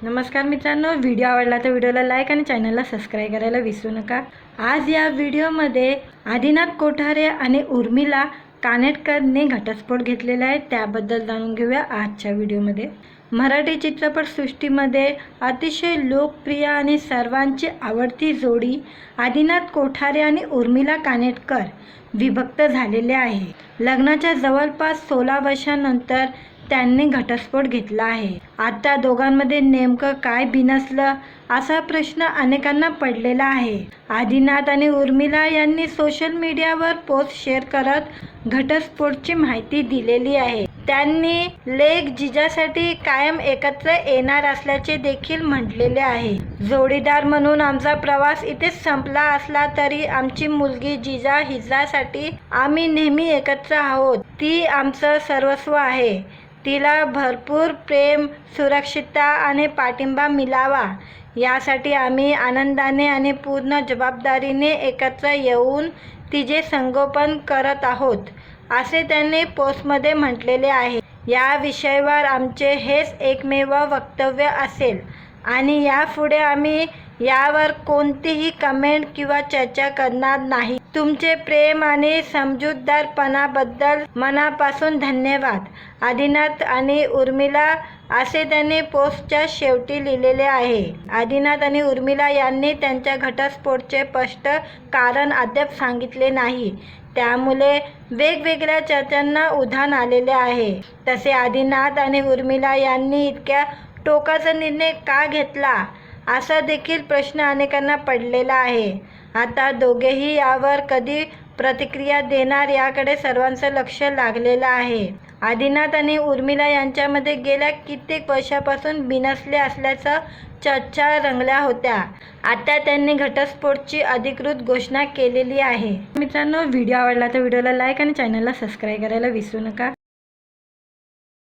नमस्कार मित्रांनो, व्हिडिओ आवडला तर व्हिडिओला लाईक आणि चॅनलला सबस्क्राईब करायला विसरू नका। आज या व्हिडिओमध्ये आदिनाथ कोठारे आणि उर्मिला कानेटकरने घटस्फोट घेतलेला आहे, त्याबद्दल जाणून घेऊया आजच्या व्हिडिओमध्ये। मराठी चित्रपटसृष्टीमध्ये अतिशय लोकप्रिय आणि सर्वांची आवडती जोडी आदिनाथ कोठारे आणि उर्मिला कानेटकर विभक्त झालेले आहे। लग्नाच्या जवळपास 16 वर्षांनंतर त्यांनी घटस्फोट घेतला आहे। आता दोघांमध्ये नेमकं काय बिनसलं असा प्रश्न अनेकांना पडलेला आहे। आदिनाथ आणि उर्मिला यांनी सोशल मीडियावर पोस्ट शेअर करत घटस्फोटची माहिती दिलेली आहे। त्यांनी लेक जिजासाठी कायम एकत्र येणार असल्याचे देखील म्हटलेले आहे। जोडीदार म्हणून आमचा प्रवास इथेच संपला असला तरी आमची मुलगी जिजा हिजासाठी आम्ही नेहमी एकत्र आहोत। ती आमचं सर्वस्व आहे। तिला भरपूर प्रेम, सुरक्षितता आणि पाठिंबा मिळावा यासाठी आम्ही आनंदाने आणि पूर्ण जबाबदारीने एकत्र येऊन तिचे संगोपन करत आहोत, असे त्यांनी पोस्टमध्ये म्हटलेले आहे। या विषयावर आमचे हेच एकमेव वक्तव्य असेल आणि यापुढे आम्ही यावर कोणतीही कमेंट किंवा चर्चा करणार नाही। तुमचे प्रेम आणि समजूतदारपणाबद्दल मनापासून धन्यवाद, आदिनाथ आणि उर्मिला, असे त्यांनी पोस्टच्या शेवटी लिहिलेले आहे। आदिनाथ आणि उर्मिला यांनी त्यांच्या घटस्फोटाचे स्पष्ट कारण अद्याप सांगितले नाही, त्यामुळे वेगवेगळ्या चर्चांना उधाण आलेले आहे। तसे आदिनाथ आणि उर्मिला यांनी इतक्या टोकाचा निर्णय का घेतला असा देखील प्रश्न अनेकांना पडलेला आहे। आता दोघेही यावर कधी प्रतिक्रिया देणार याकडे सर्वांचं लक्ष लागलेलं आहे। आदिनाथ आणि उर्मिला यांच्यामध्ये गेल्या कित्येक वर्षापासून बिनसले असल्याचं चर्चा रंगल्या होत्या। आता त्यांनी घटस्फोटाची अधिकृत घोषणा केलेली आहे। मित्रांनो, व्हिडिओ आवडला तर व्हिडिओला लाईक आणि चॅनलला सबस्क्राईब करायला विसरू नका।